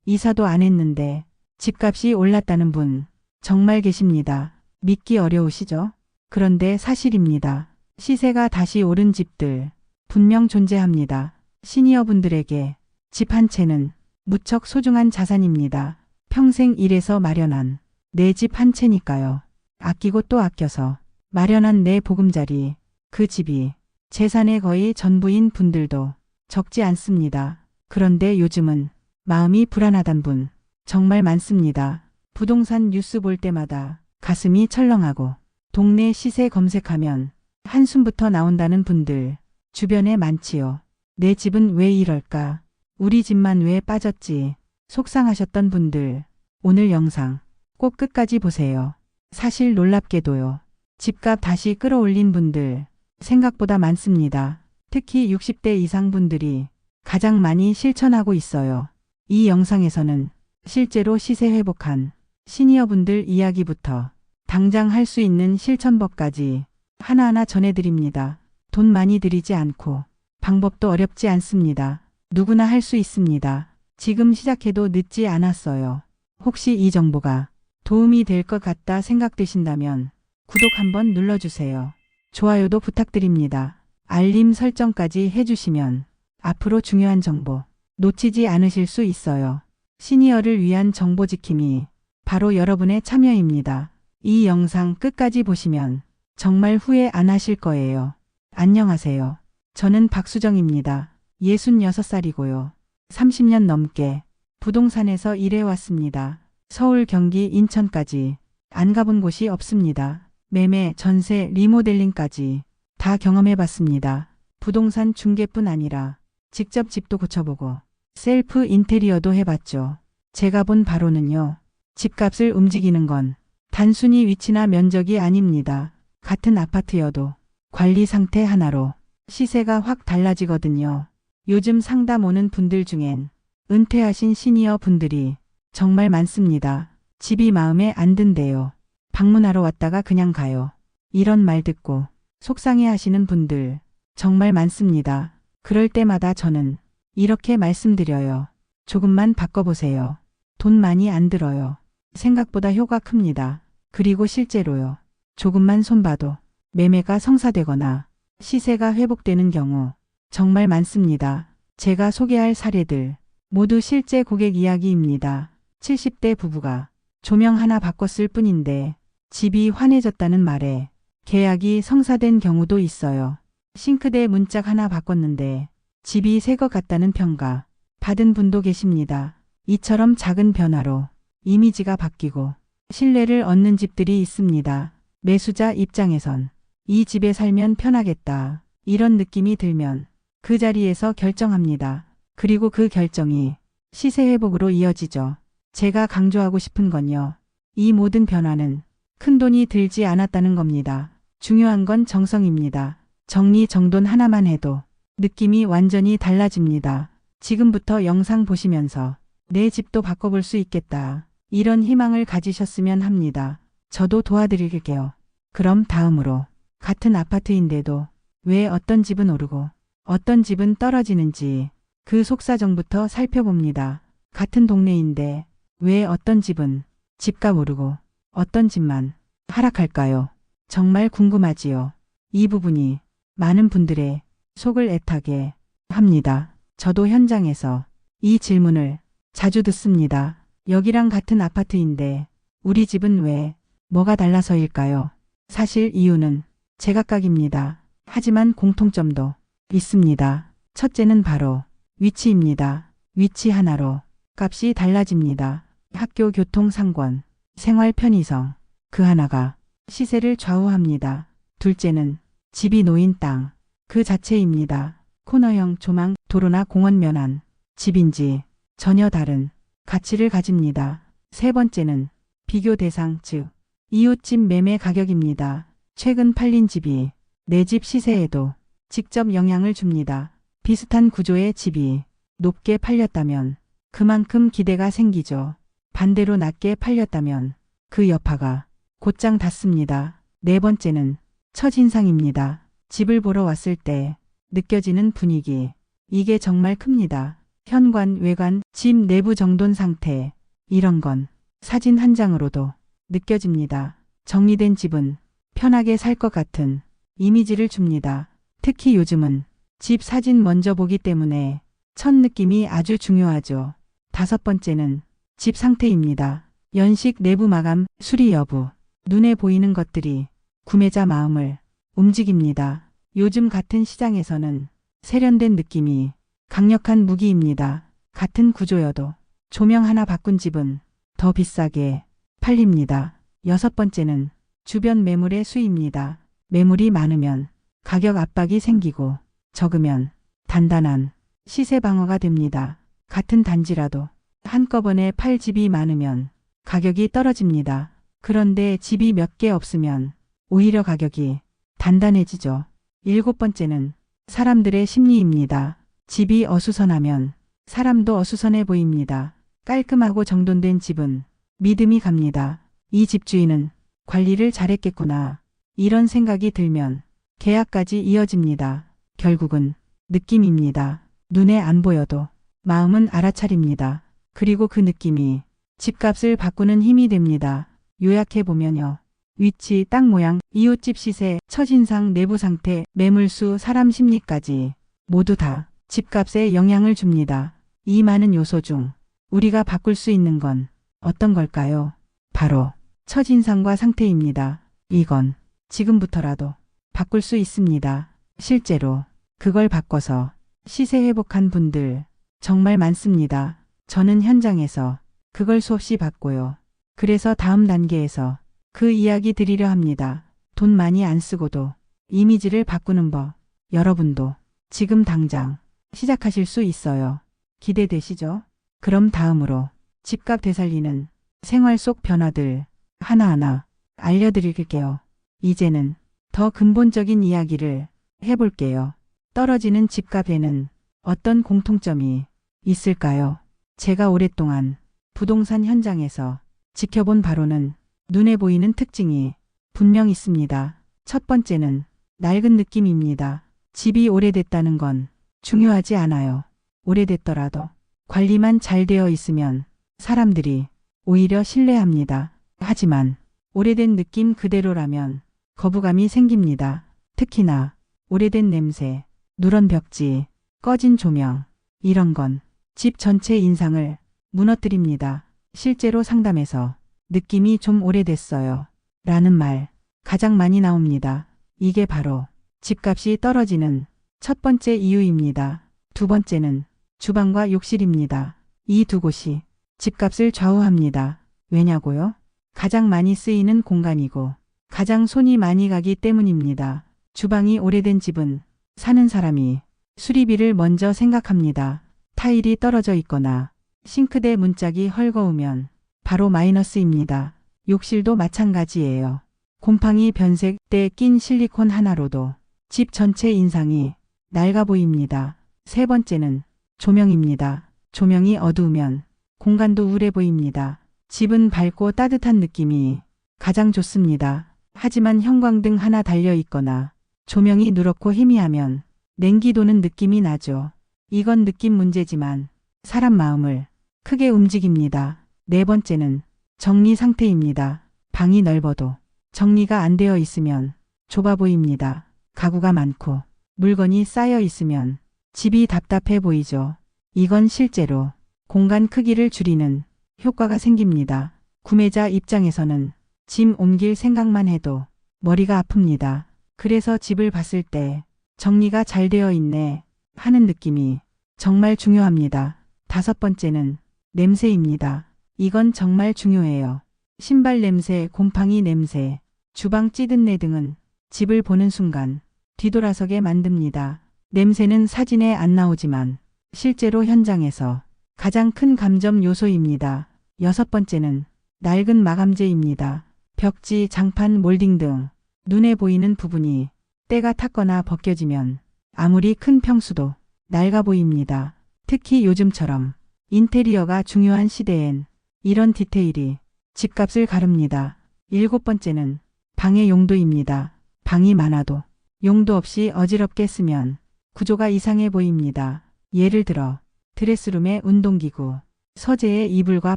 이사도 안 했는데 집값이 올랐다는 분 정말 계십니다. 믿기 어려우시죠? 그런데 사실입니다. 시세가 다시 오른 집들 분명 존재합니다. 시니어분들에게 집 한 채는 무척 소중한 자산입니다. 평생 일해서 마련한 내 집 한 채니까요. 아끼고 또 아껴서 마련한 내 보금자리, 그 집이 재산의 거의 전부인 분들도 적지 않습니다. 그런데 요즘은 마음이 불안하단 분 정말 많습니다. 부동산 뉴스 볼 때마다 가슴이 철렁하고 동네 시세 검색하면 한숨부터 나온다는 분들 주변에 많지요. 내 집은 왜 이럴까? 우리 집만 왜 빠졌지? 속상하셨던 분들 오늘 영상 꼭 끝까지 보세요. 사실 놀랍게도요. 집값 다시 끌어올린 분들 생각보다 많습니다. 특히 60대 이상 분들이 가장 많이 실천하고 있어요. 이 영상에서는 실제로 시세 회복한 시니어분들 이야기부터 당장 할 수 있는 실천법까지 하나하나 전해드립니다. 돈 많이 들이지 않고 방법도 어렵지 않습니다. 누구나 할 수 있습니다. 지금 시작해도 늦지 않았어요. 혹시 이 정보가 도움이 될 것 같다 생각되신다면 구독 한번 눌러주세요. 좋아요도 부탁드립니다. 알림 설정까지 해주시면 앞으로 중요한 정보 놓치지 않으실 수 있어요. 시니어를 위한 정보 지킴이 바로 여러분의 참여입니다. 이 영상 끝까지 보시면 정말 후회 안 하실 거예요. 안녕하세요. 저는 박수정입니다. 66살이고요. 30년 넘게 부동산에서 일해왔습니다. 서울, 경기, 인천까지 안 가본 곳이 없습니다. 매매, 전세, 리모델링까지 다 경험해봤습니다. 부동산 중개뿐 아니라 직접 집도 고쳐보고 셀프 인테리어도 해봤죠. 제가 본 바로는요. 집값을 움직이는 건 단순히 위치나 면적이 아닙니다. 같은 아파트여도 관리 상태 하나로 시세가 확 달라지거든요. 요즘 상담 오는 분들 중엔 은퇴하신 시니어 분들이 정말 많습니다. 집이 마음에 안 든대요. 방문하러 왔다가 그냥 가요. 이런 말 듣고 속상해 하시는 분들 정말 많습니다. 그럴 때마다 저는 이렇게 말씀드려요. 조금만 바꿔보세요. 돈 많이 안 들어요. 생각보다 효과 큽니다. 그리고 실제로요. 조금만 손봐도 매매가 성사되거나 시세가 회복되는 경우 정말 많습니다. 제가 소개할 사례들 모두 실제 고객 이야기입니다. 70대 부부가 조명 하나 바꿨을 뿐인데 집이 환해졌다는 말에 계약이 성사된 경우도 있어요. 싱크대 문짝 하나 바꿨는데 집이 새 것 같다는 평가 받은 분도 계십니다. 이처럼 작은 변화로 이미지가 바뀌고 신뢰를 얻는 집들이 있습니다. 매수자 입장에선 이 집에 살면 편하겠다. 이런 느낌이 들면 그 자리에서 결정합니다. 그리고 그 결정이 시세 회복으로 이어지죠. 제가 강조하고 싶은 건요. 이 모든 변화는 큰돈이 들지 않았다는 겁니다. 중요한 건 정성입니다. 정리정돈 하나만 해도 느낌이 완전히 달라집니다. 지금부터 영상 보시면서 내 집도 바꿔볼 수 있겠다. 이런 희망을 가지셨으면 합니다. 저도 도와드릴게요. 그럼 다음으로 같은 아파트인데도 왜 어떤 집은 오르고 어떤 집은 떨어지는지 그 속사정부터 살펴봅니다. 같은 동네인데 왜 어떤 집은 집값 오르고 어떤 집만 하락할까요? 정말 궁금하지요. 이 부분이 많은 분들의 속을 애타게 합니다. 저도 현장에서 이 질문을 자주 듣습니다. 여기랑 같은 아파트인데 우리 집은 왜 뭐가 달라서일까요? 사실 이유는 제각각입니다. 하지만 공통점도 있습니다. 첫째는 바로 위치입니다. 위치 하나로 값이 달라집니다. 학교, 교통, 상권, 생활 편의성 그 하나가 시세를 좌우합니다. 둘째는 집이 놓인 땅 그 자체입니다. 코너형 조망, 도로나 공원 면한 집인지 전혀 다른 가치를 가집니다. 세 번째는 비교 대상 즉 이웃집 매매 가격입니다. 최근 팔린 집이 내 집 시세에도 직접 영향을 줍니다. 비슷한 구조의 집이 높게 팔렸다면 그만큼 기대가 생기죠. 반대로 낮게 팔렸다면 그 여파가 곧장 닿습니다. 네 번째는 첫인상입니다. 집을 보러 왔을 때 느껴지는 분위기. 이게 정말 큽니다. 현관, 외관, 집 내부 정돈 상태, 이런 건 사진 한 장으로도 느껴집니다. 정리된 집은 편하게 살 것 같은 이미지를 줍니다. 특히 요즘은 집 사진 먼저 보기 때문에 첫 느낌이 아주 중요하죠. 다섯 번째는 집 상태입니다. 연식, 내부 마감, 수리 여부, 눈에 보이는 것들이 구매자 마음을 움직입니다. 요즘 같은 시장에서는 세련된 느낌이 강력한 무기입니다. 같은 구조여도 조명 하나 바꾼 집은 더 비싸게 팔립니다. 여섯 번째는 주변 매물의 수입니다. 매물이 많으면 가격 압박이 생기고 적으면 단단한 시세 방어가 됩니다. 같은 단지라도 한꺼번에 팔 집이 많으면 가격이 떨어집니다. 그런데 집이 몇 개 없으면 오히려 가격이 단단해지죠. 일곱 번째는 사람들의 심리입니다. 집이 어수선하면 사람도 어수선해 보입니다. 깔끔하고 정돈된 집은 믿음이 갑니다. 이 집주인은 관리를 잘했겠구나. 이런 생각이 들면 계약까지 이어집니다. 결국은 느낌입니다. 눈에 안 보여도 마음은 알아차립니다. 그리고 그 느낌이 집값을 바꾸는 힘이 됩니다. 요약해보면요. 위치, 땅 모양, 이웃집 시세, 첫인상, 내부 상태, 매물수, 사람 심리까지 모두 다 집값에 영향을 줍니다. 이 많은 요소 중 우리가 바꿀 수 있는 건 어떤 걸까요? 바로 첫인상과 상태입니다. 이건 지금부터라도 바꿀 수 있습니다. 실제로 그걸 바꿔서 시세 회복한 분들 정말 많습니다. 저는 현장에서 그걸 수없이 봤고요. 그래서 다음 단계에서 그 이야기 드리려 합니다. 돈 많이 안 쓰고도 이미지를 바꾸는 법. 여러분도 지금 당장 시작하실 수 있어요. 기대되시죠? 그럼 다음으로 집값 되살리는 생활 속 변화들 하나하나 알려드릴게요. 이제는 더 근본적인 이야기를 해볼게요. 떨어지는 집값에는 어떤 공통점이 있을까요? 제가 오랫동안 부동산 현장에서 지켜본 바로는 눈에 보이는 특징이 분명 있습니다. 첫 번째는 낡은 느낌입니다. 집이 오래됐다는 건 중요하지 않아요. 오래됐더라도 관리만 잘 되어 있으면 사람들이 오히려 신뢰합니다. 하지만 오래된 느낌 그대로라면 거부감이 생깁니다. 특히나 오래된 냄새, 누런 벽지, 꺼진 조명, 이런 건 집 전체 인상을 무너뜨립니다. 실제로 상담에서 느낌이 좀 오래됐어요. 라는 말 가장 많이 나옵니다. 이게 바로 집값이 떨어지는 첫 번째 이유입니다. 두 번째는 주방과 욕실입니다. 이 두 곳이 집값을 좌우합니다. 왜냐고요? 가장 많이 쓰이는 공간이고 가장 손이 많이 가기 때문입니다. 주방이 오래된 집은 사는 사람이 수리비를 먼저 생각합니다. 타일이 떨어져 있거나 싱크대 문짝이 헐거우면 바로 마이너스입니다. 욕실도 마찬가지예요. 곰팡이 변색 때 낀 실리콘 하나로도 집 전체 인상이 낡아 보입니다. 세 번째는 조명입니다. 조명이 어두우면 공간도 우울해 보입니다. 집은 밝고 따뜻한 느낌이 가장 좋습니다. 하지만 형광등 하나 달려 있거나 조명이 누렇고 희미하면 냉기 도는 느낌이 나죠. 이건 느낌 문제지만 사람 마음을 크게 움직입니다. 네 번째는 정리 상태입니다. 방이 넓어도 정리가 안 되어 있으면 좁아 보입니다. 가구가 많고 물건이 쌓여 있으면 집이 답답해 보이죠. 이건 실제로 공간 크기를 줄이는 효과가 생깁니다. 구매자 입장에서는 짐 옮길 생각만 해도 머리가 아픕니다. 그래서 집을 봤을 때 정리가 잘 되어 있네 하는 느낌이 정말 중요합니다. 다섯 번째는 냄새입니다. 이건 정말 중요해요. 신발 냄새, 곰팡이 냄새, 주방 찌든내 등은 집을 보는 순간 뒤돌아서게 만듭니다. 냄새는 사진에 안 나오지만 실제로 현장에서 가장 큰 감점 요소입니다. 여섯 번째는 낡은 마감재입니다. 벽지, 장판, 몰딩 등 눈에 보이는 부분이 때가 탔거나 벗겨지면 아무리 큰 평수도 낡아 보입니다. 특히 요즘처럼 인테리어가 중요한 시대엔 이런 디테일이 집값을 가릅니다. 일곱 번째는 방의 용도입니다. 방이 많아도 용도 없이 어지럽게 쓰면 구조가 이상해 보입니다. 예를 들어 드레스룸에 운동기구, 서재에 이불과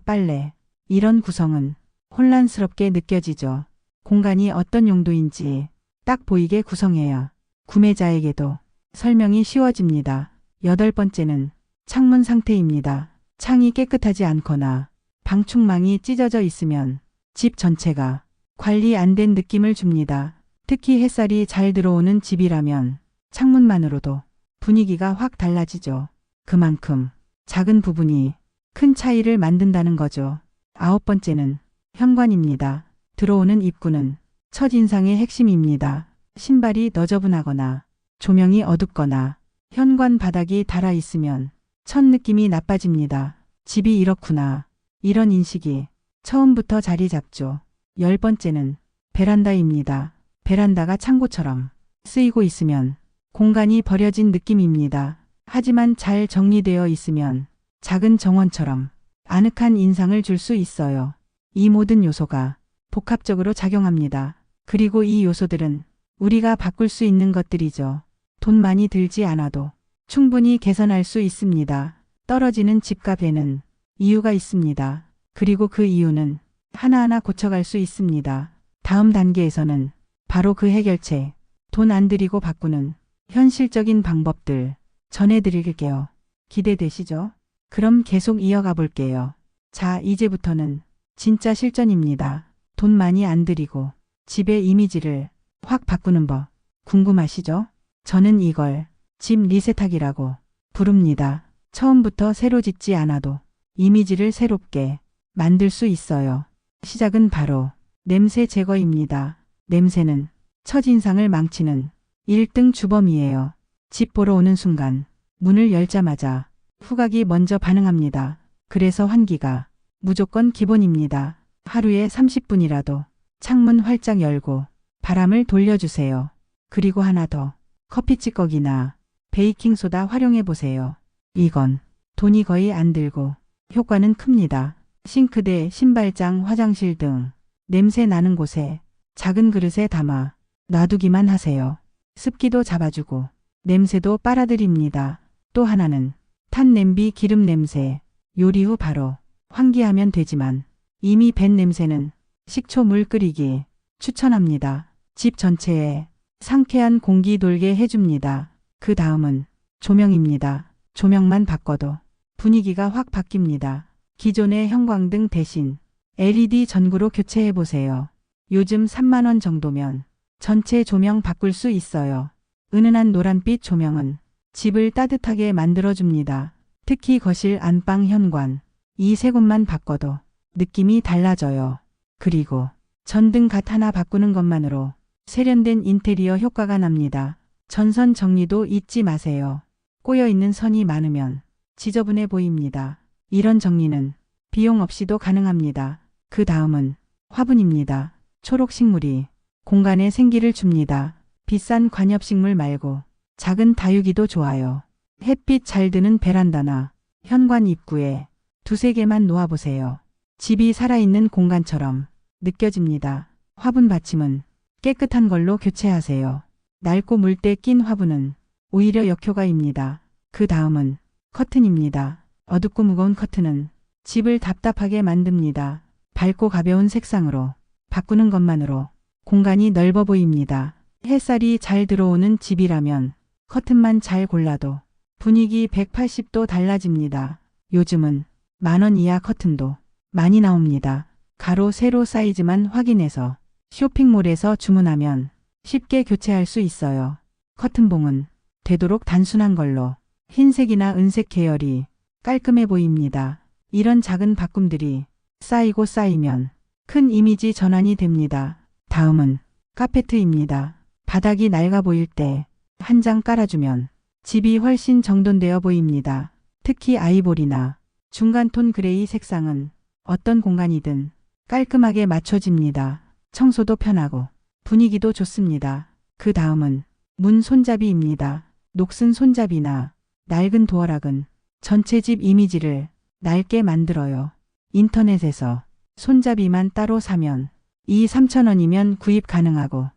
빨래. 이런 구성은 혼란스럽게 느껴지죠. 공간이 어떤 용도인지 딱 보이게 구성해야 구매자에게도 설명이 쉬워집니다. 8번째는 창문 상태입니다. 창이 깨끗하지 않거나 방충망이 찢어져 있으면 집 전체가 관리 안 된 느낌을 줍니다. 특히 햇살이 잘 들어오는 집이라면 창문만으로도 분위기가 확 달라지죠. 그만큼 작은 부분이 큰 차이를 만든다는 거죠. 9번째는 현관입니다. 들어오는 입구는 첫인상의 핵심입니다. 신발이 너저분하거나 조명이 어둡거나 현관 바닥이 닳아 있으면 첫 느낌이 나빠집니다. 집이 이렇구나. 이런 인식이 처음부터 자리 잡죠. 10번째는 베란다입니다. 베란다가 창고처럼 쓰이고 있으면 공간이 버려진 느낌입니다. 하지만 잘 정리되어 있으면 작은 정원처럼 아늑한 인상을 줄 수 있어요. 이 모든 요소가 복합적으로 작용합니다. 그리고 이 요소들은 우리가 바꿀 수 있는 것들이죠. 돈 많이 들지 않아도 충분히 개선할 수 있습니다. 떨어지는 집값에는 이유가 있습니다. 그리고 그 이유는 하나하나 고쳐갈 수 있습니다. 다음 단계에서는 바로 그 해결책, 돈 안 들이고 바꾸는 현실적인 방법들 전해드릴게요. 기대되시죠? 그럼 계속 이어가 볼게요. 자, 이제부터는 진짜 실전입니다. 돈 많이 안 들이고 집의 이미지를 확 바꾸는 법 궁금하시죠? 저는 이걸 집 리셋하기라고 부릅니다. 처음부터 새로 짓지 않아도 이미지를 새롭게 만들 수 있어요. 시작은 바로 냄새 제거입니다. 냄새는 첫인상을 망치는 1등 주범이에요. 집 보러 오는 순간 문을 열자마자 후각이 먼저 반응합니다. 그래서 환기가 무조건 기본입니다. 하루에 30분이라도 창문 활짝 열고 바람을 돌려주세요. 그리고 하나 더, 커피 찌꺼기나 베이킹소다 활용해 보세요. 이건 돈이 거의 안 들고 효과는 큽니다. 싱크대, 신발장, 화장실 등 냄새 나는 곳에 작은 그릇에 담아 놔두기만 하세요. 습기도 잡아주고 냄새도 빨아들입니다. 또 하나는 탄 냄비, 기름 냄새. 요리 후 바로 환기하면 되지만 이미 밴 냄새는 식초 물 끓이기 추천합니다. 집 전체에 상쾌한 공기 돌게 해줍니다. 그 다음은 조명입니다. 조명만 바꿔도 분위기가 확 바뀝니다. 기존의 형광등 대신 LED 전구로 교체해보세요. 요즘 3만 원 정도면 전체 조명 바꿀 수 있어요. 은은한 노란빛 조명은 집을 따뜻하게 만들어줍니다. 특히 거실, 안방, 현관 이 세 곳만 바꿔도 느낌이 달라져요. 그리고 전등 갓 하나 바꾸는 것만으로 세련된 인테리어 효과가 납니다. 전선 정리도 잊지 마세요. 꼬여있는 선이 많으면 지저분해 보입니다. 이런 정리는 비용 없이도 가능합니다. 그 다음은 화분입니다. 초록식물이 공간에 생기를 줍니다. 비싼 관엽식물 말고 작은 다육이도 좋아요. 햇빛 잘 드는 베란다나 현관 입구에 2~3개만 놓아보세요. 집이 살아있는 공간처럼 느껴집니다. 화분 받침은 깨끗한 걸로 교체하세요. 낡고 물때 낀 화분은 오히려 역효과입니다. 그 다음은 커튼입니다. 어둡고 무거운 커튼은 집을 답답하게 만듭니다. 밝고 가벼운 색상으로 바꾸는 것만으로 공간이 넓어 보입니다. 햇살이 잘 들어오는 집이라면 커튼만 잘 골라도 분위기 180도 달라집니다. 요즘은 10,000원 이하 커튼도 많이 나옵니다. 가로, 세로 사이즈만 확인해서 쇼핑몰에서 주문하면 쉽게 교체할 수 있어요. 커튼봉은 되도록 단순한 걸로 흰색이나 은색 계열이 깔끔해 보입니다. 이런 작은 바꿈들이 쌓이고 쌓이면 큰 이미지 전환이 됩니다. 다음은 카페트입니다. 바닥이 낡아 보일 때 한 장 깔아주면 집이 훨씬 정돈되어 보입니다. 특히 아이보리나 중간톤 그레이 색상은 어떤 공간이든 깔끔하게 맞춰집니다. 청소도 편하고 분위기도 좋습니다. 그 다음은 문 손잡이입니다. 녹슨 손잡이나 낡은 도어락은 전체 집 이미지를 낡게 만들어요. 인터넷에서 손잡이만 따로 사면 2~3,000원이면 구입 가능하고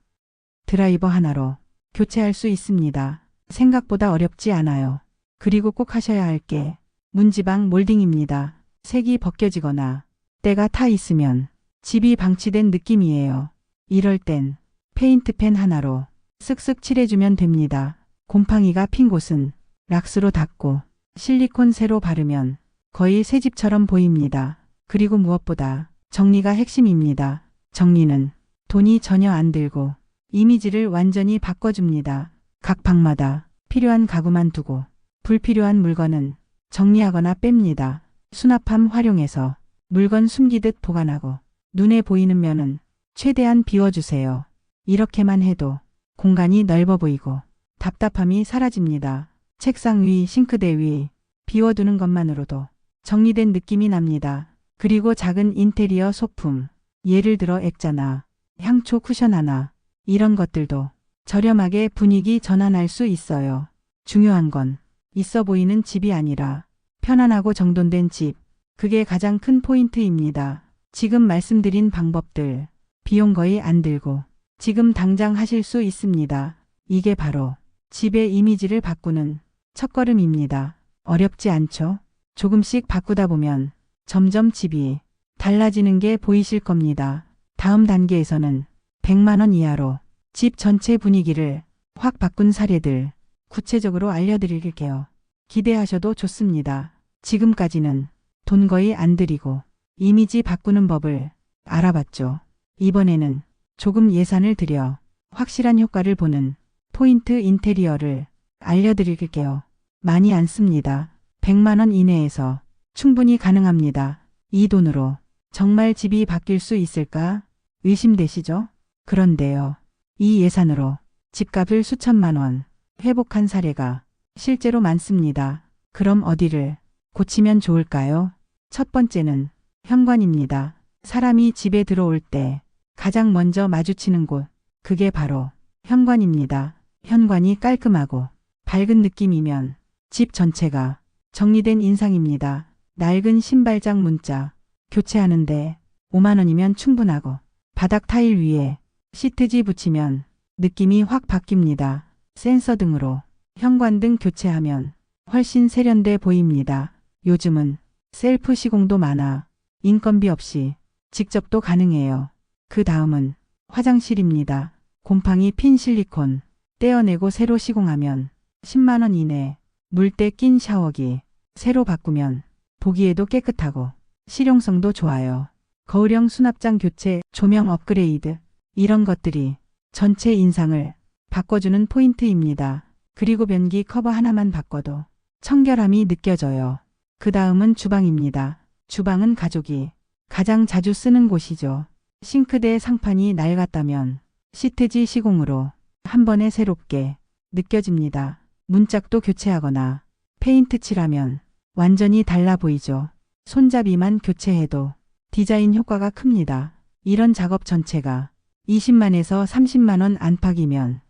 드라이버 하나로 교체할 수 있습니다. 생각보다 어렵지 않아요. 그리고 꼭 하셔야 할 게 문지방 몰딩입니다. 색이 벗겨지거나 때가 타 있으면 집이 방치된 느낌이에요. 이럴 땐 페인트펜 하나로 쓱쓱 칠해주면 됩니다. 곰팡이가 핀 곳은 락스로 닦고 실리콘 세로 바르면 거의 새 집처럼 보입니다. 그리고 무엇보다 정리가 핵심입니다. 정리는 돈이 전혀 안 들고 이미지를 완전히 바꿔줍니다. 각 방마다 필요한 가구만 두고 불필요한 물건은 정리하거나 뺍니다. 수납함 활용해서 물건 숨기듯 보관하고 눈에 보이는 면은 최대한 비워주세요. 이렇게만 해도 공간이 넓어 보이고 답답함이 사라집니다. 책상 위, 싱크대 위 비워두는 것만으로도 정리된 느낌이 납니다. 그리고 작은 인테리어 소품, 예를 들어 액자나 향초 쿠션 하나, 이런 것들도 저렴하게 분위기 전환할 수 있어요. 중요한 건 있어 보이는 집이 아니라 편안하고 정돈된 집, 그게 가장 큰 포인트입니다. 지금 말씀드린 방법들, 비용 거의 안 들고 지금 당장 하실 수 있습니다. 이게 바로 집의 이미지를 바꾸는 첫걸음입니다. 어렵지 않죠? 조금씩 바꾸다 보면 점점 집이 달라지는 게 보이실 겁니다. 다음 단계에서는 100만 원 이하로 집 전체 분위기를 확 바꾼 사례들 구체적으로 알려드릴게요. 기대하셔도 좋습니다. 지금까지는 돈 거의 안 들이고 이미지 바꾸는 법을 알아봤죠. 이번에는 조금 예산을 들여 확실한 효과를 보는 포인트 인테리어를 알려드릴게요. 많이 안 씁니다. 100만 원 이내에서 충분히 가능합니다. 이 돈으로 정말 집이 바뀔 수 있을까 의심되시죠? 그런데요. 이 예산으로 집값을 수천만 원 회복한 사례가 실제로 많습니다. 그럼 어디를 고치면 좋을까요? 첫 번째는 현관입니다. 사람이 집에 들어올 때 가장 먼저 마주치는 곳, 그게 바로 현관입니다. 현관이 깔끔하고 밝은 느낌이면 집 전체가 정리된 인상입니다. 낡은 신발장 문짝 교체하는데 5만 원이면 충분하고 바닥 타일 위에 시트지 붙이면 느낌이 확 바뀝니다. 센서 등으로 현관등 교체하면 훨씬 세련돼 보입니다. 요즘은 셀프 시공도 많아 인건비 없이 직접도 가능해요. 그 다음은 화장실입니다. 곰팡이 핀 실리콘 떼어내고 새로 시공하면 10만 원 이내, 물때 낀 샤워기 새로 바꾸면 보기에도 깨끗하고 실용성도 좋아요. 거울형 수납장 교체, 조명 업그레이드 이런 것들이 전체 인상을 바꿔주는 포인트입니다. 그리고 변기 커버 하나만 바꿔도 청결함이 느껴져요. 그 다음은 주방입니다. 주방은 가족이 가장 자주 쓰는 곳이죠. 싱크대 상판이 낡았다면 시트지 시공으로 한 번에 새롭게 느껴집니다. 문짝도 교체하거나 페인트 칠하면 완전히 달라 보이죠. 손잡이만 교체해도 디자인 효과가 큽니다. 이런 작업 전체가 20만에서 30만 원 안팎이면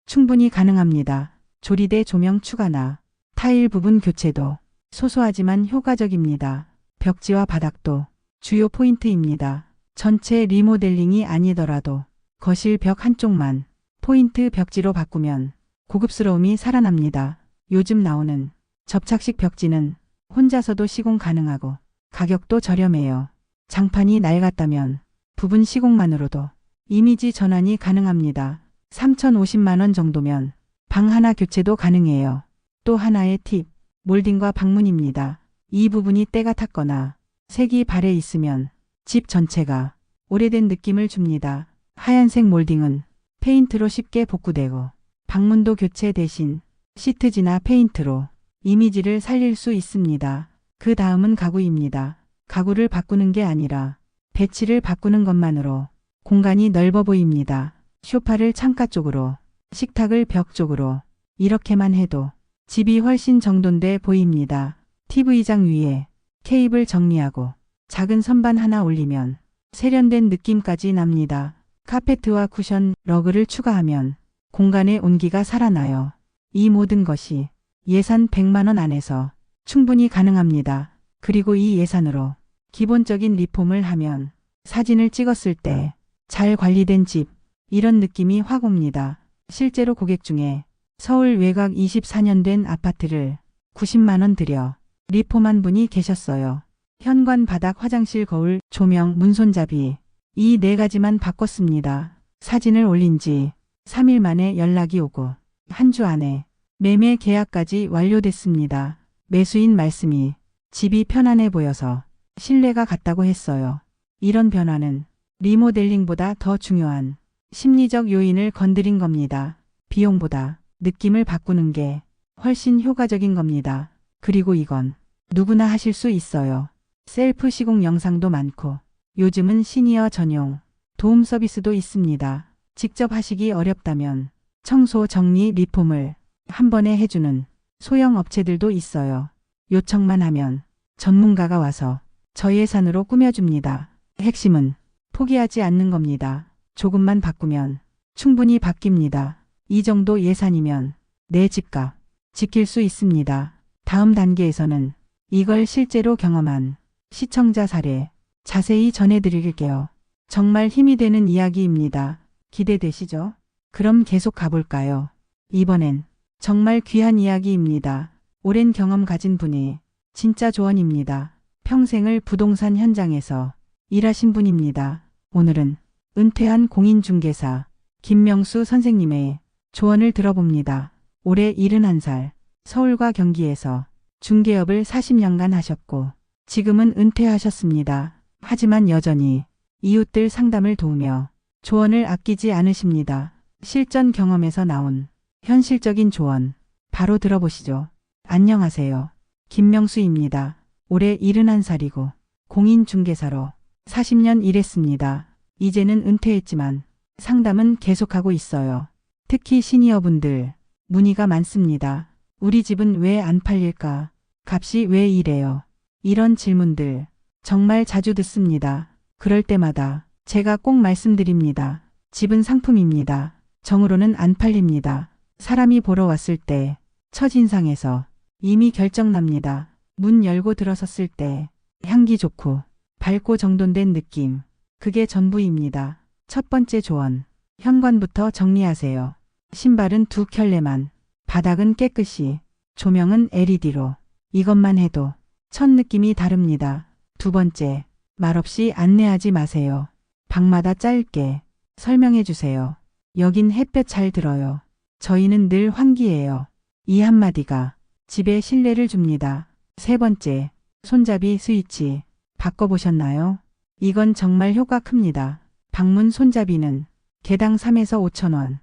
충분히 가능합니다. 조리대 조명 추가나 타일 부분 교체도 소소하지만 효과적입니다. 벽지와 바닥도 주요 포인트입니다. 전체 리모델링이 아니더라도 거실 벽 한쪽만 포인트 벽지로 바꾸면 고급스러움이 살아납니다. 요즘 나오는 접착식 벽지는 혼자서도 시공 가능하고 가격도 저렴해요. 장판이 낡았다면 부분 시공만으로도 이미지 전환이 가능합니다. 3,050만 원 정도면 방 하나 교체도 가능해요. 또 하나의 팁, 몰딩과 방문입니다. 이 부분이 때가 탔거나 색이 발해 있으면 집 전체가 오래된 느낌을 줍니다. 하얀색 몰딩은 페인트로 쉽게 복구되고 방문도 교체 대신 시트지나 페인트로 이미지를 살릴 수 있습니다. 그 다음은 가구입니다. 가구를 바꾸는 게 아니라 배치를 바꾸는 것만으로 공간이 넓어 보입니다. 소파를 창가 쪽으로, 식탁을 벽 쪽으로 이렇게만 해도 집이 훨씬 정돈돼 보입니다. TV장 위에 케이블 정리하고 작은 선반 하나 올리면 세련된 느낌까지 납니다. 카페트와 쿠션, 러그를 추가하면 공간의 온기가 살아나요. 이 모든 것이 예산 100만 원 안에서 충분히 가능합니다. 그리고 이 예산으로 기본적인 리폼을 하면 사진을 찍었을 때 잘 관리된 집, 이런 느낌이 확 옵니다. 실제로 고객 중에 서울 외곽 24년 된 아파트를 90만 원 들여 리폼한 분이 계셨어요. 현관, 바닥, 화장실, 거울, 조명, 문손잡이. 이 4가지만 바꿨습니다. 사진을 올린 지 3일 만에 연락이 오고 한 주 안에 매매 계약까지 완료됐습니다. 매수인 말씀이 집이 편안해 보여서 신뢰가 갔다고 했어요. 이런 변화는 리모델링보다 더 중요한 심리적 요인을 건드린 겁니다. 비용보다 느낌을 바꾸는 게 훨씬 효과적인 겁니다. 그리고 이건 누구나 하실 수 있어요. 셀프 시공 영상도 많고 요즘은 시니어 전용 도움 서비스도 있습니다. 직접 하시기 어렵다면 청소, 정리, 리폼을 한 번에 해주는 소형 업체들도 있어요. 요청만 하면 전문가가 와서 저예산으로 꾸며줍니다. 핵심은 포기하지 않는 겁니다. 조금만 바꾸면 충분히 바뀝니다. 이 정도 예산이면 내 집값 지킬 수 있습니다. 다음 단계에서는 이걸 실제로 경험한 시청자 사례 자세히 전해드릴게요. 정말 힘이 되는 이야기입니다. 기대되시죠? 그럼 계속 가볼까요? 이번엔 정말 귀한 이야기입니다. 오랜 경험 가진 분이 진짜 조언입니다. 평생을 부동산 현장에서 일하신 분입니다. 오늘은 은퇴한 공인중개사 김명수 선생님의 조언을 들어봅니다. 올해 71살, 서울과 경기에서 중개업을 40년간 하셨고 지금은 은퇴하셨습니다. 하지만 여전히 이웃들 상담을 도우며 조언을 아끼지 않으십니다. 실전 경험에서 나온 현실적인 조언 바로 들어보시죠. 안녕하세요. 김명수입니다. 올해 71살이고 공인중개사로 40년 일했습니다. 이제는 은퇴했지만 상담은 계속하고 있어요. 특히 시니어분들 문의가 많습니다. 우리 집은 왜 안 팔릴까? 값이 왜 이래요? 이런 질문들 정말 자주 듣습니다. 그럴 때마다 제가 꼭 말씀드립니다. 집은 상품입니다. 정으로는 안 팔립니다. 사람이 보러 왔을 때 첫인상에서 이미 결정납니다. 문 열고 들어섰을 때 향기 좋고 밝고 정돈된 느낌. 그게 전부입니다. 첫 번째 조언. 현관부터 정리하세요. 신발은 2켤레만. 바닥은 깨끗이. 조명은 LED로. 이것만 해도 첫 느낌이 다릅니다. 두 번째. 말없이 안내하지 마세요. 방마다 짧게 설명해 주세요. 여긴 햇볕 잘 들어요. 저희는 늘 환기해요. 이 한마디가 집에 신뢰를 줍니다. 세 번째. 손잡이 스위치. 바꿔보셨나요? 이건 정말 효과 큽니다. 방문 손잡이는 개당 3에서 5,000원.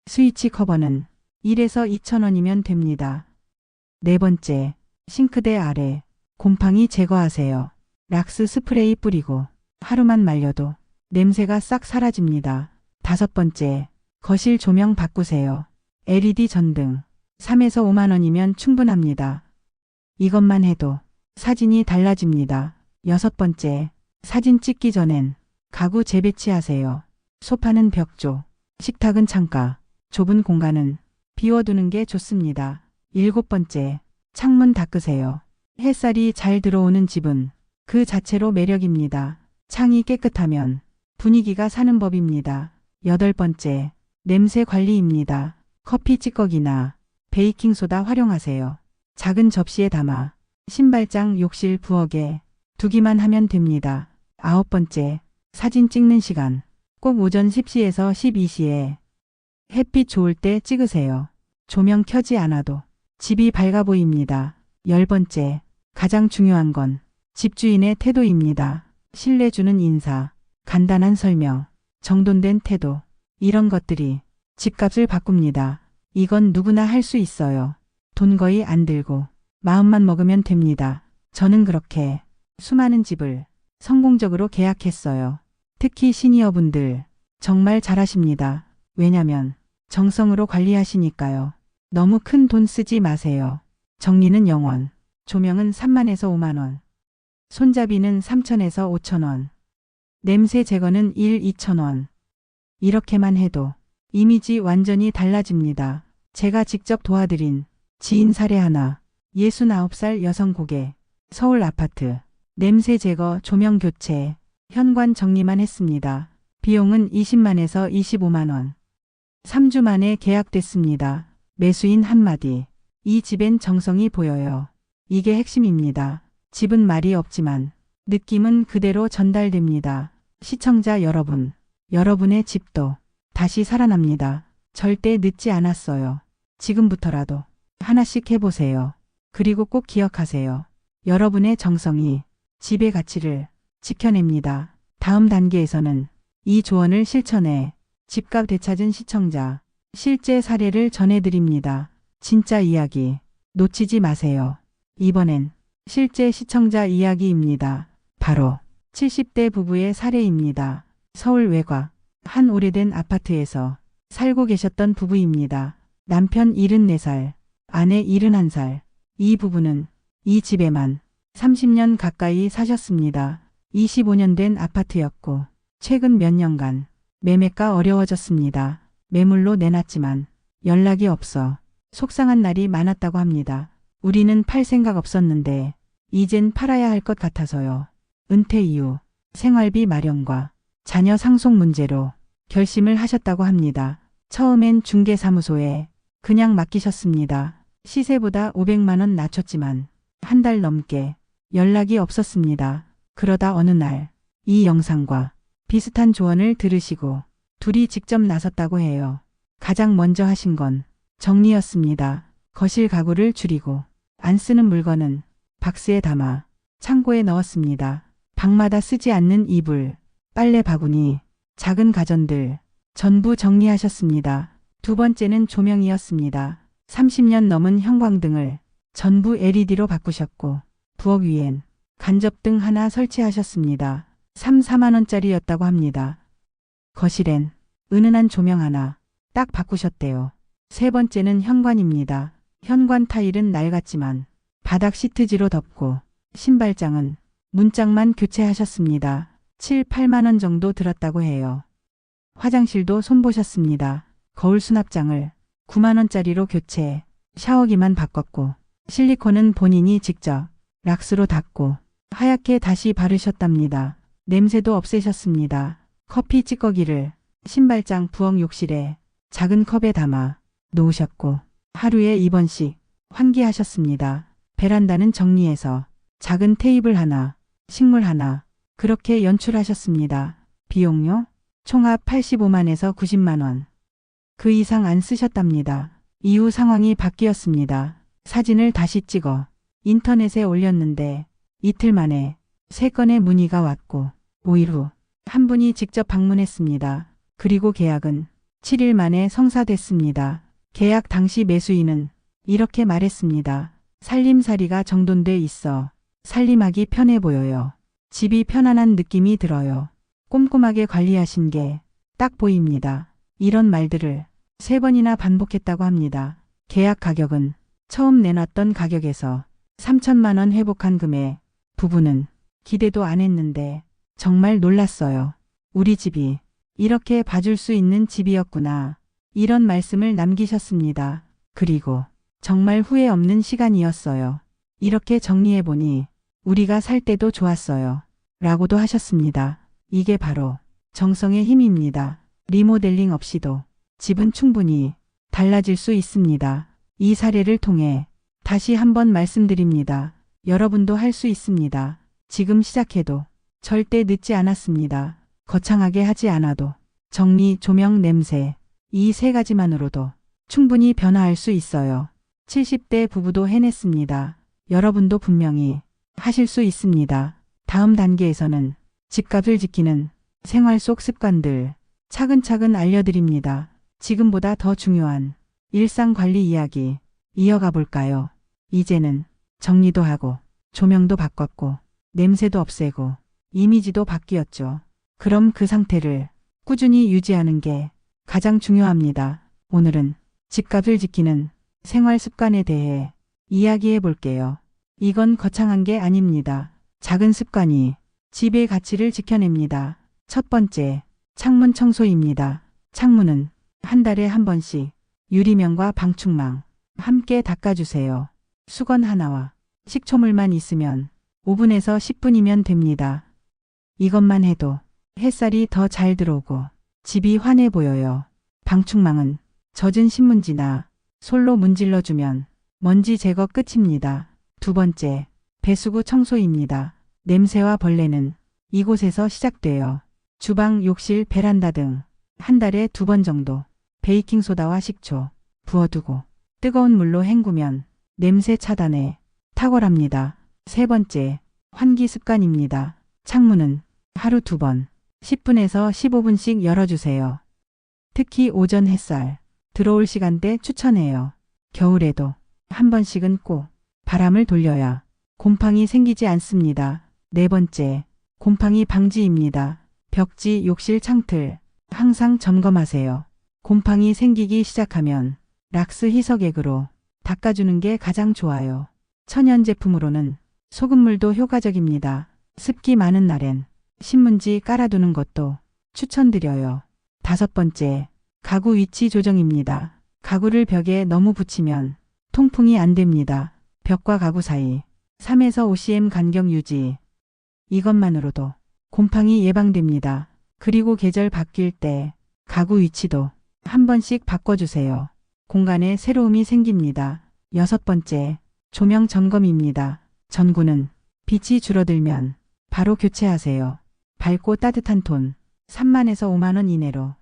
스위치 커버는 1에서 2,000원이면 됩니다. 네 번째. 싱크대 아래 곰팡이 제거하세요. 락스 스프레이 뿌리고 하루만 말려도 냄새가 싹 사라집니다. 다섯 번째. 거실 조명 바꾸세요. LED 전등 3에서 5만 원이면 충분합니다. 이것만 해도 사진이 달라집니다. 여섯 번째. 사진 찍기 전엔 가구 재배치하세요. 소파는 벽조, 식탁은 창가, 좁은 공간은 비워두는 게 좋습니다. 일곱 번째. 창문 닦으세요. 햇살이 잘 들어오는 집은 그 자체로 매력입니다. 창이 깨끗하면 분위기가 사는 법입니다. 여덟 번째. 냄새 관리입니다. 커피 찌꺼기나 베이킹소다 활용하세요. 작은 접시에 담아 신발장, 욕실, 부엌에 두기만 하면 됩니다. 아홉 번째. 사진 찍는 시간. 꼭 오전 10시에서 12시에 햇빛 좋을 때 찍으세요. 조명 켜지 않아도 집이 밝아 보입니다. 열 번째. 가장 중요한 건 집주인의 태도입니다. 신뢰 주는 인사, 간단한 설명, 정돈된 태도. 이런 것들이 집값을 바꿉니다. 이건 누구나 할 수 있어요. 돈 거의 안 들고 마음만 먹으면 됩니다. 저는 그렇게 수많은 집을 성공적으로 계약했어요. 특히 시니어분들 정말 잘하십니다. 왜냐면 정성으로 관리하시니까요. 너무 큰 돈 쓰지 마세요. 정리는 영원. 조명은 3만에서 5만 원. 손잡이는 3천에서 5천 원. 냄새 제거는 2,000원. 이렇게만 해도 이미지 완전히 달라집니다. 제가 직접 도와드린 지인 사례 하나. 69살 여성 고객. 서울 아파트. 냄새 제거, 조명 교체, 현관 정리만 했습니다. 비용은 20만에서 25만 원. 3주 만에 계약됐습니다. 매수인 한마디. 이 집엔 정성이 보여요. 이게 핵심입니다. 집은 말이 없지만 느낌은 그대로 전달됩니다. 시청자 여러분, 여러분의 집도 다시 살아납니다. 절대 늦지 않았어요. 지금부터라도 하나씩 해보세요. 그리고 꼭 기억하세요. 여러분의 정성이 집의 가치를 지켜냅니다. 다음 단계에서는 이 조언을 실천해 집값 되찾은 시청자 실제 사례를 전해드립니다. 진짜 이야기 놓치지 마세요. 이번엔 실제 시청자 이야기입니다. 바로 70대 부부의 사례입니다. 서울 외곽 한 오래된 아파트에서 살고 계셨던 부부입니다. 남편 74살, 아내 71살. 이 부부는 이 집에만 30년 가까이 사셨습니다. 25년 된 아파트였고 최근 몇 년간 매매가 어려워졌습니다. 매물로 내놨지만 연락이 없어 속상한 날이 많았다고 합니다. 우리는 팔 생각 없었는데 이젠 팔아야 할 것 같아서요. 은퇴 이후 생활비 마련과 자녀 상속 문제로 결심을 하셨다고 합니다. 처음엔 중개사무소에 그냥 맡기셨습니다. 시세보다 500만 원 낮췄지만 한 달 넘게 연락이 없었습니다. 그러다 어느 날 이 영상과 비슷한 조언을 들으시고 둘이 직접 나섰다고 해요. 가장 먼저 하신 건 정리였습니다. 거실 가구를 줄이고 안 쓰는 물건은 박스에 담아 창고에 넣었습니다. 방마다 쓰지 않는 이불, 빨래 바구니, 작은 가전들 전부 정리하셨습니다. 두 번째는 조명이었습니다. 30년 넘은 형광등을 전부 LED로 바꾸셨고 부엌 위엔 간접등 하나 설치하셨습니다. 4만 원짜리였다고 합니다. 거실엔 은은한 조명 하나 딱 바꾸셨대요. 세 번째는 현관입니다. 현관 타일은 낡았지만 바닥 시트지로 덮고 신발장은 문짝만 교체하셨습니다. 7, 8만 원 정도 들었다고 해요. 화장실도 손보셨습니다. 거울 수납장을 9만 원짜리로 교체, 샤워기만 바꿨고 실리콘은 본인이 직접 락스로 닦고 하얗게 다시 바르셨답니다. 냄새도 없애셨습니다. 커피 찌꺼기를 신발장 부엌 욕실에 작은 컵에 담아 놓으셨고 하루에 2번씩 환기하셨습니다. 베란다는 정리해서 작은 테이블 하나, 식물 하나 그렇게 연출하셨습니다. 비용료 총합 85만에서 90만 원. 그 이상 안 쓰셨답니다. 이후 상황이 바뀌었습니다. 사진을 다시 찍어 인터넷에 올렸는데 이틀 만에 3건의 문의가 왔고 5일 후 한 분이 직접 방문했습니다. 그리고 계약은 7일 만에 성사됐습니다. 계약 당시 매수인은 이렇게 말했습니다. 살림살이가 정돈돼 있어 살림하기 편해 보여요. 집이 편안한 느낌이 들어요. 꼼꼼하게 관리하신 게 딱 보입니다. 이런 말들을 3번이나 반복했다고 합니다. 계약 가격은 처음 내놨던 가격에서 3천만 원 회복한 금액. 부부는 기대도 안 했는데 정말 놀랐어요. 우리 집이 이렇게 봐줄 수 있는 집이었구나. 이런 말씀을 남기셨습니다. 그리고 정말 후회 없는 시간이었어요. 이렇게 정리해보니 우리가 살 때도 좋았어요. 라고도 하셨습니다. 이게 바로 정성의 힘입니다. 리모델링 없이도 집은 충분히 달라질 수 있습니다. 이 사례를 통해 다시 한번 말씀드립니다. 여러분도 할 수 있습니다. 지금 시작해도 절대 늦지 않았습니다. 거창하게 하지 않아도 정리, 조명, 냄새 이 3가지만으로도 충분히 변화할 수 있어요. 70대 부부도 해냈습니다. 여러분도 분명히 하실 수 있습니다. 다음 단계에서는 집값을 지키는 생활 속 습관들 차근차근 알려드립니다. 지금보다 더 중요한 일상관리 이야기 이어가 볼까요? 이제는 정리도 하고 조명도 바꿨고 냄새도 없애고 이미지도 바뀌었죠. 그럼 그 상태를 꾸준히 유지하는 게 가장 중요합니다. 오늘은 집값을 지키는 생활 습관에 대해 이야기해 볼게요. 이건 거창한 게 아닙니다. 작은 습관이 집의 가치를 지켜냅니다. 첫 번째, 창문 청소입니다. 창문은 한 달에 한 번씩 유리면과 방충망 함께 닦아주세요. 수건 하나와 식초물만 있으면 5분에서 10분이면 됩니다. 이것만 해도 햇살이 더 잘 들어오고 집이 환해 보여요. 방충망은 젖은 신문지나 솔로 문질러주면 먼지 제거 끝입니다. 두 번째, 배수구 청소입니다. 냄새와 벌레는 이곳에서 시작돼요. 주방, 욕실, 베란다 등 한 달에 2번 정도 베이킹소다와 식초 부어두고 뜨거운 물로 헹구면 냄새 차단에 탁월합니다. 세 번째, 환기 습관입니다. 창문은 하루 2번 10분에서 15분씩 열어주세요. 특히 오전 햇살 들어올 시간대 추천해요. 겨울에도 한 번씩은 꼭 바람을 돌려야 곰팡이 생기지 않습니다. 네 번째, 곰팡이 방지입니다. 벽지, 욕실, 창틀 항상 점검하세요. 곰팡이 생기기 시작하면 락스 희석액으로 닦아주는 게 가장 좋아요. 천연 제품으로는 소금물도 효과적입니다. 습기 많은 날엔 신문지 깔아두는 것도 추천드려요. 다섯 번째, 가구 위치 조정입니다. 가구를 벽에 너무 붙이면 통풍이 안 됩니다. 벽과 가구 사이 3에서 5cm 간격 유지. 이것만으로도 곰팡이 예방됩니다. 그리고 계절 바뀔 때 가구 위치도 한 번씩 바꿔주세요. 공간에 새로움이 생깁니다. 여섯 번째, 조명 점검입니다. 전구는 빛이 줄어들면 바로 교체하세요. 밝고 따뜻한 톤 3만에서 5만 원 이내로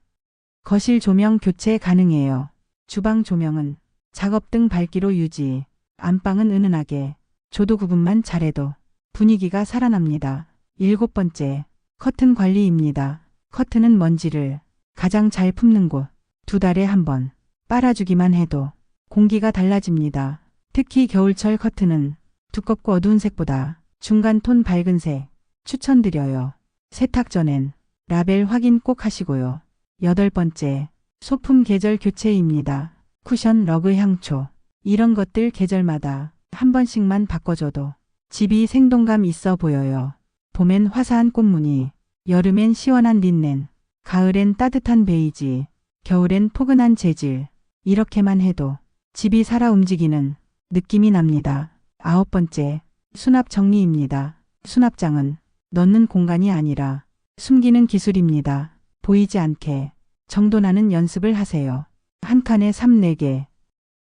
거실 조명 교체 가능해요. 주방 조명은 작업등 밝기로 유지, 안방은 은은하게 조도 구분만 잘해도 분위기가 살아납니다. 일곱 번째, 커튼 관리입니다. 커튼은 먼지를 가장 잘 품는 곳 2달에 한 번 빨아주기만 해도 공기가 달라집니다. 특히 겨울철 커튼은 두껍고 어두운 색보다 중간 톤 밝은 색 추천드려요. 세탁 전엔 라벨 확인 꼭 하시고요. 여덟 번째, 소품 계절 교체입니다. 쿠션, 러그, 향초 이런 것들 계절마다 한 번씩만 바꿔줘도 집이 생동감 있어 보여요. 봄엔 화사한 꽃무늬, 여름엔 시원한 린넨, 가을엔 따뜻한 베이지, 겨울엔 포근한 재질. 이렇게만 해도 집이 살아 움직이는 느낌이 납니다. 아홉 번째, 수납 정리입니다. 수납장은 넣는 공간이 아니라 숨기는 기술입니다. 보이지 않게 정돈하는 연습을 하세요. 한 칸에 3, 4개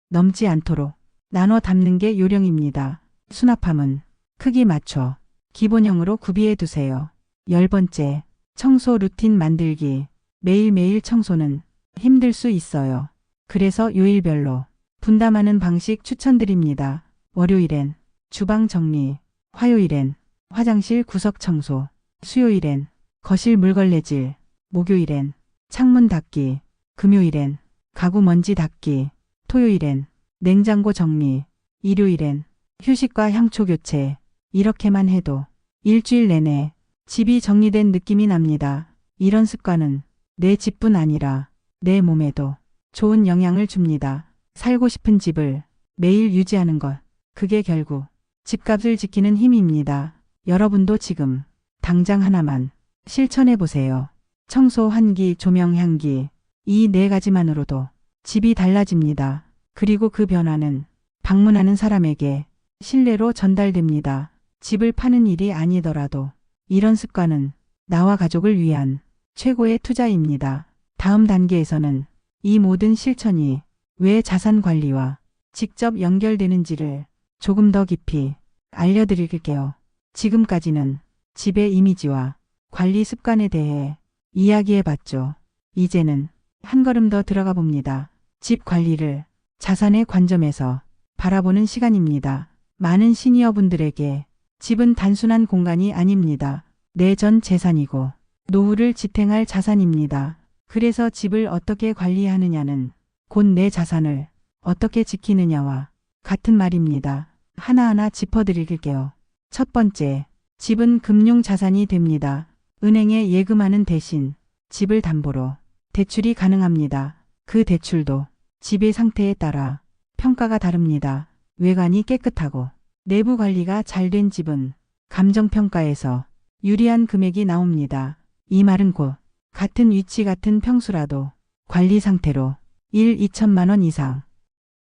넘지 않도록 나눠 담는 게 요령입니다. 수납함은 크기 맞춰 기본형으로 구비해 두세요. 열 번째, 청소 루틴 만들기. 매일매일 청소는 힘들 수 있어요. 그래서 요일별로 분담하는 방식 추천드립니다. 월요일엔 주방 정리, 화요일엔 화장실 구석 청소, 수요일엔 거실 물걸레질, 목요일엔 창문 닦기, 금요일엔 가구 먼지 닦기, 토요일엔 냉장고 정리, 일요일엔 휴식과 향초 교체. 이렇게만 해도 일주일 내내 집이 정리된 느낌이 납니다. 이런 습관은 내 집뿐 아니라 내 몸에도 좋은 영향을 줍니다. 살고 싶은 집을 매일 유지하는 것, 그게 결국 집값을 지키는 힘입니다. 여러분도 지금 당장 하나만 실천해 보세요. 청소, 환기, 조명, 향기 이 4가지만으로도 집이 달라집니다. 그리고 그 변화는 방문하는 사람에게 신뢰로 전달됩니다. 집을 파는 일이 아니더라도 이런 습관은 나와 가족을 위한 최고의 투자입니다. 다음 단계에서는 이 모든 실천이 왜 자산 관리와 직접 연결되는지를 조금 더 깊이 알려드릴게요. 지금까지는 집의 이미지와 관리 습관에 대해 이야기해봤죠. 이제는 한 걸음 더 들어가 봅니다. 집 관리를 자산의 관점에서 바라보는 시간입니다. 많은 시니어분들에게 집은 단순한 공간이 아닙니다. 내 전 재산이고 노후를 지탱할 자산입니다. 그래서 집을 어떻게 관리하느냐는 곧 내 자산을 어떻게 지키느냐와 같은 말입니다. 하나하나 짚어드릴게요. 첫 번째, 집은 금융 자산이 됩니다. 은행에 예금하는 대신 집을 담보로 대출이 가능합니다. 그 대출도 집의 상태에 따라 평가가 다릅니다. 외관이 깨끗하고 내부 관리가 잘 된 집은 감정평가에서 유리한 금액이 나옵니다. 이 말은 곧 같은 위치 같은 평수라도 관리 상태로 1, 2천만 원 이상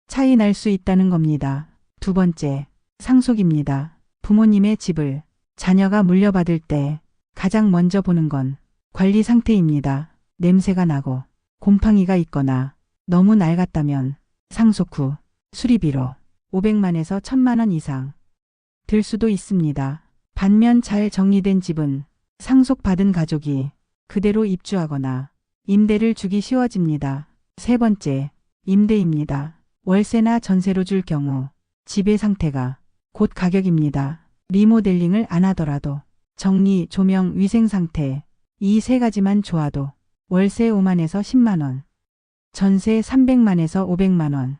차이 날 수 있다는 겁니다. 두 번째, 상속입니다. 부모님의 집을 자녀가 물려받을 때 가장 먼저 보는 건 관리 상태입니다. 냄새가 나고 곰팡이가 있거나 너무 낡았다면 상속 후 수리비로 500만에서 1000만 원 이상 들 수도 있습니다. 반면 잘 정리된 집은 상속받은 가족이 그대로 입주하거나 임대를 주기 쉬워집니다. 세 번째, 임대입니다. 월세나 전세로 줄 경우 집의 상태가 곧 가격입니다. 리모델링을 안 하더라도 정리, 조명, 위생 상태 이 세 가지만 좋아도 월세 5만에서 10만 원, 전세 300만에서 500만 원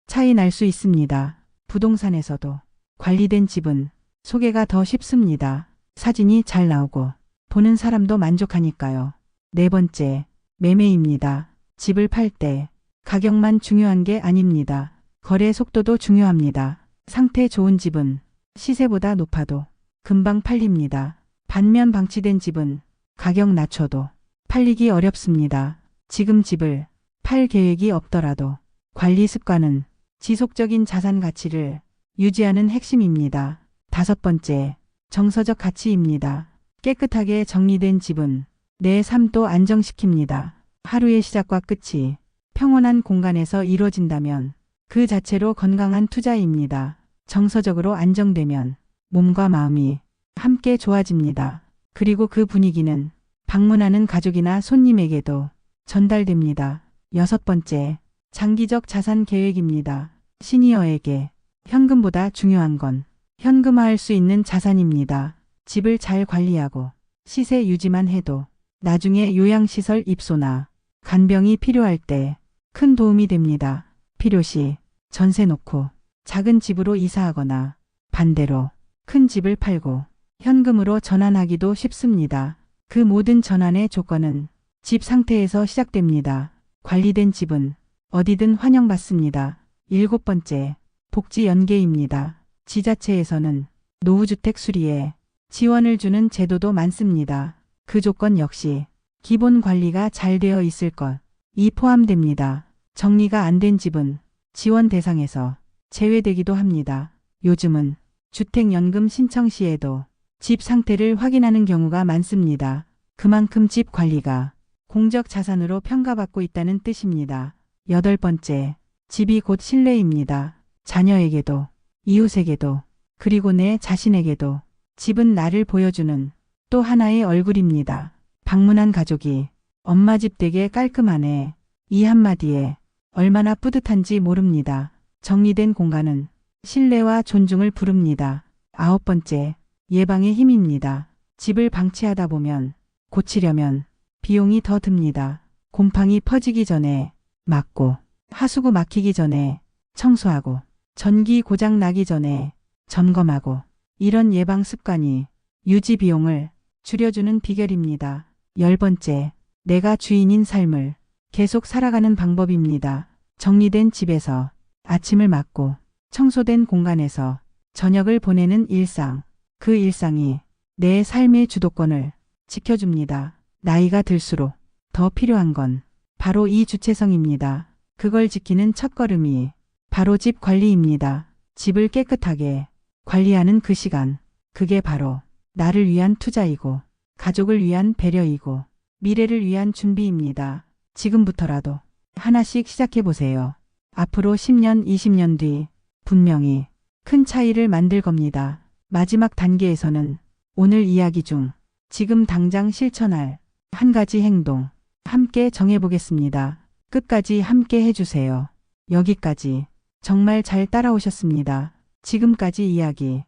차이 날 수 있습니다. 부동산에서도 관리된 집은 소개가 더 쉽습니다. 사진이 잘 나오고 보는 사람도 만족하니까요. 네 번째, 매매입니다. 집을 팔 때 가격만 중요한 게 아닙니다. 거래 속도도 중요합니다. 상태 좋은 집은 시세보다 높아도 금방 팔립니다. 반면 방치된 집은 가격 낮춰도 팔리기 어렵습니다. 지금 집을 팔 계획이 없더라도 관리 습관은 지속적인 자산 가치를 유지하는 핵심입니다. 다섯 번째, 정서적 가치입니다. 깨끗하게 정리된 집은 내 삶도 안정시킵니다. 하루의 시작과 끝이 평온한 공간에서 이루어진다면 그 자체로 건강한 투자입니다. 정서적으로 안정되면 몸과 마음이 함께 좋아집니다. 그리고 그 분위기는 방문하는 가족이나 손님에게도 전달됩니다. 여섯 번째, 장기적 자산 계획입니다. 시니어에게 현금보다 중요한 건 현금화할 수 있는 자산입니다. 집을 잘 관리하고 시세 유지만 해도 나중에 요양시설 입소나 간병이 필요할 때 큰 도움이 됩니다. 필요시 전세 놓고 작은 집으로 이사하거나 반대로 큰 집을 팔고 현금으로 전환하기도 쉽습니다. 그 모든 전환의 조건은 집 상태에서 시작됩니다. 관리된 집은 어디든 환영받습니다. 일곱 번째, 복지 연계입니다. 지자체에서는 노후주택 수리에 지원을 주는 제도도 많습니다. 그 조건 역시 기본 관리가 잘 되어 있을 것이 포함됩니다. 정리가 안 된 집은 지원 대상에서 제외되기도 합니다. 요즘은 주택연금 신청 시에도 집 상태를 확인하는 경우가 많습니다. 그만큼 집 관리가 공적 자산으로 평가받고 있다는 뜻입니다. 여덟 번째, 집이 곧 신뢰입니다. 자녀에게도, 이웃에게도, 그리고 내 자신에게도 집은 나를 보여주는 또 하나의 얼굴입니다. 방문한 가족이 엄마 집 되게 깔끔하네. 이 한마디에 얼마나 뿌듯한지 모릅니다. 정리된 공간은 신뢰와 존중을 부릅니다. 아홉 번째, 예방의 힘입니다. 집을 방치하다 보면 고치려면 비용이 더 듭니다. 곰팡이 퍼지기 전에 막고, 하수구 막히기 전에 청소하고, 전기 고장 나기 전에 점검하고, 이런 예방 습관이 유지 비용을 줄여주는 비결입니다. 열 번째, 내가 주인인 삶을 계속 살아가는 방법입니다. 정리된 집에서 아침을 맞고 청소된 공간에서 저녁을 보내는 일상, 그 일상이 내 삶의 주도권을 지켜줍니다. 나이가 들수록 더 필요한 건 바로 이 주체성입니다. 그걸 지키는 첫걸음이 바로 집 관리입니다. 집을 깨끗하게 관리하는 그 시간, 그게 바로 나를 위한 투자이고 가족을 위한 배려이고 미래를 위한 준비입니다. 지금부터라도 하나씩 시작해보세요. 앞으로 10년, 20년 뒤 분명히 큰 차이를 만들 겁니다. 마지막 단계에서는 오늘 이야기 중 지금 당장 실천할 한 가지 행동 함께 정해보겠습니다. 끝까지 함께 해주세요. 여기까지 정말 잘 따라오셨습니다. 지금까지 이야기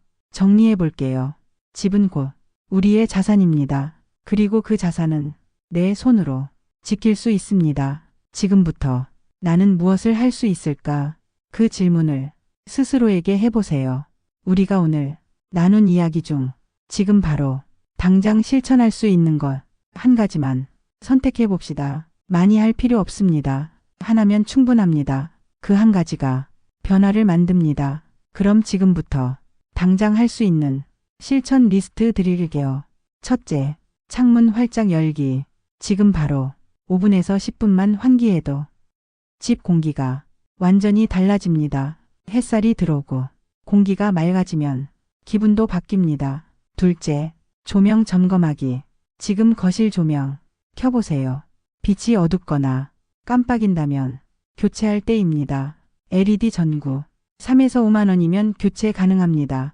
정리해볼게요. 집은 곧 우리의 자산입니다. 그리고 그 자산은 내 손으로 지킬 수 있습니다. 지금부터 나는 무엇을 할 수 있을까? 그 질문을 스스로에게 해보세요. 우리가 오늘 나눈 이야기 중 지금 바로 당장 실천할 수 있는 것 한 가지만 선택해 봅시다. 많이 할 필요 없습니다. 하나면 충분합니다. 그 한 가지가 변화를 만듭니다. 그럼 지금부터 당장 할 수 있는 실천 리스트 드릴게요. 첫째, 창문 활짝 열기. 지금 바로 5분에서 10분만 환기해도 집 공기가 완전히 달라집니다. 햇살이 들어오고 공기가 맑아지면 기분도 바뀝니다. 둘째, 조명 점검하기. 지금 거실 조명 켜보세요. 빛이 어둡거나 깜빡인다면 교체할 때입니다. LED 전구 3에서 5만 원이면 교체 가능합니다.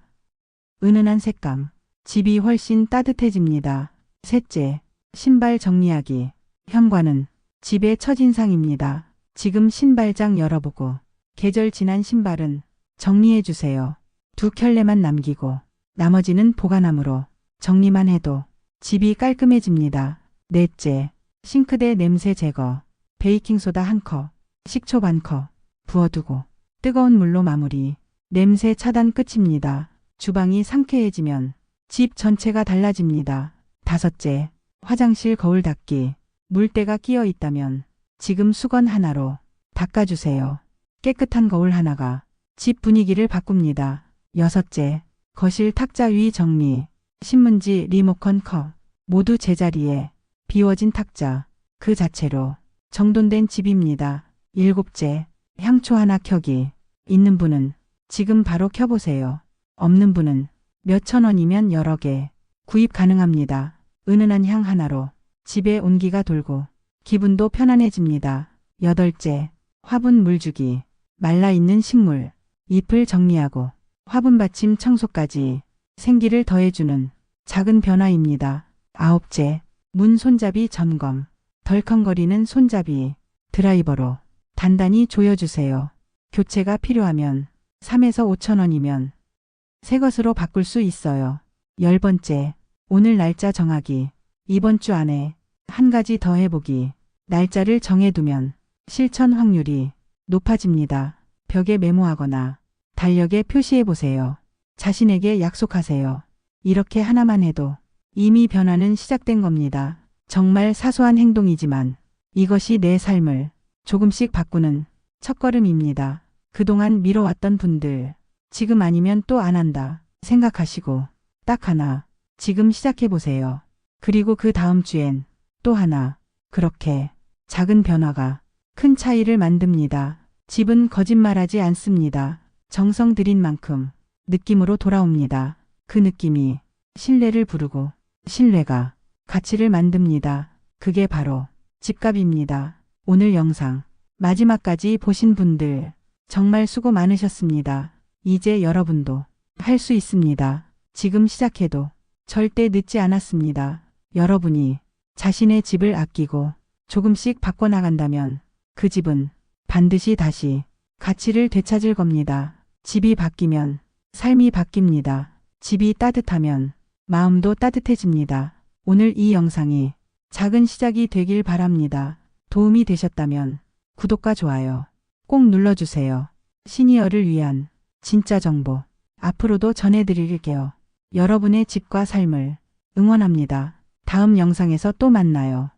은은한 색감. 집이 훨씬 따뜻해집니다. 셋째, 신발 정리하기. 현관은 집의 첫인상입니다. 지금 신발장 열어보고 계절 지난 신발은 정리해주세요. 두 켤레만 남기고 나머지는 보관함으로 정리만 해도 집이 깔끔해집니다. 넷째, 싱크대 냄새 제거. 베이킹소다 1컵, 식초 반컵 부어두고 뜨거운 물로 마무리. 냄새 차단 끝입니다. 주방이 상쾌해지면 집 전체가 달라집니다. 다섯째, 화장실 거울 닦기. 물때가 끼어 있다면 지금 수건 하나로 닦아주세요. 깨끗한 거울 하나가 집 분위기를 바꿉니다. 여섯째, 거실 탁자 위 정리. 신문지, 리모컨, 컵 모두 제자리에 비워진 탁자 그 자체로 정돈된 집입니다. 일곱째, 향초 하나 켜기. 있는 분은 지금 바로 켜보세요. 없는 분은 몇천 원이면 여러 개 구입 가능합니다. 은은한 향 하나로 집에 온기가 돌고 기분도 편안해집니다. 여덟째, 화분 물주기. 말라있는 식물, 잎을 정리하고 화분 받침 청소까지 생기를 더해주는 작은 변화입니다. 아홉째, 문 손잡이 점검. 덜컹거리는 손잡이 드라이버로 단단히 조여주세요. 교체가 필요하면 3에서 5천 원이면 새 것으로 바꿀 수 있어요. 10번째, 오늘 날짜 정하기. 이번 주 안에 한 가지 더 해보기. 날짜를 정해두면 실천 확률이 높아집니다. 벽에 메모하거나 달력에 표시해보세요. 자신에게 약속하세요. 이렇게 하나만 해도 이미 변화는 시작된 겁니다. 정말 사소한 행동이지만 이것이 내 삶을 조금씩 바꾸는 첫걸음입니다. 그동안 미뤄왔던 분들, 지금 아니면 또 안 한다 생각하시고 딱 하나 지금 시작해보세요. 그리고 그 다음 주엔 또 하나. 그렇게 작은 변화가 큰 차이를 만듭니다. 집은 거짓말하지 않습니다. 정성 들인 만큼 느낌으로 돌아옵니다. 그 느낌이 신뢰를 부르고 신뢰가 가치를 만듭니다. 그게 바로 집값입니다. 오늘 영상 마지막까지 보신 분들 정말 수고 많으셨습니다. 이제 여러분도 할 수 있습니다. 지금 시작해도 절대 늦지 않았습니다. 여러분이 자신의 집을 아끼고 조금씩 바꿔나간다면 그 집은 반드시 다시 가치를 되찾을 겁니다. 집이 바뀌면 삶이 바뀝니다. 집이 따뜻하면 마음도 따뜻해집니다. 오늘 이 영상이 작은 시작이 되길 바랍니다. 도움이 되셨다면 구독과 좋아요 꼭 눌러주세요. 시니어를 위한 진짜 정보 앞으로도 전해드릴게요. 여러분의 집과 삶을 응원합니다. 다음 영상에서 또 만나요.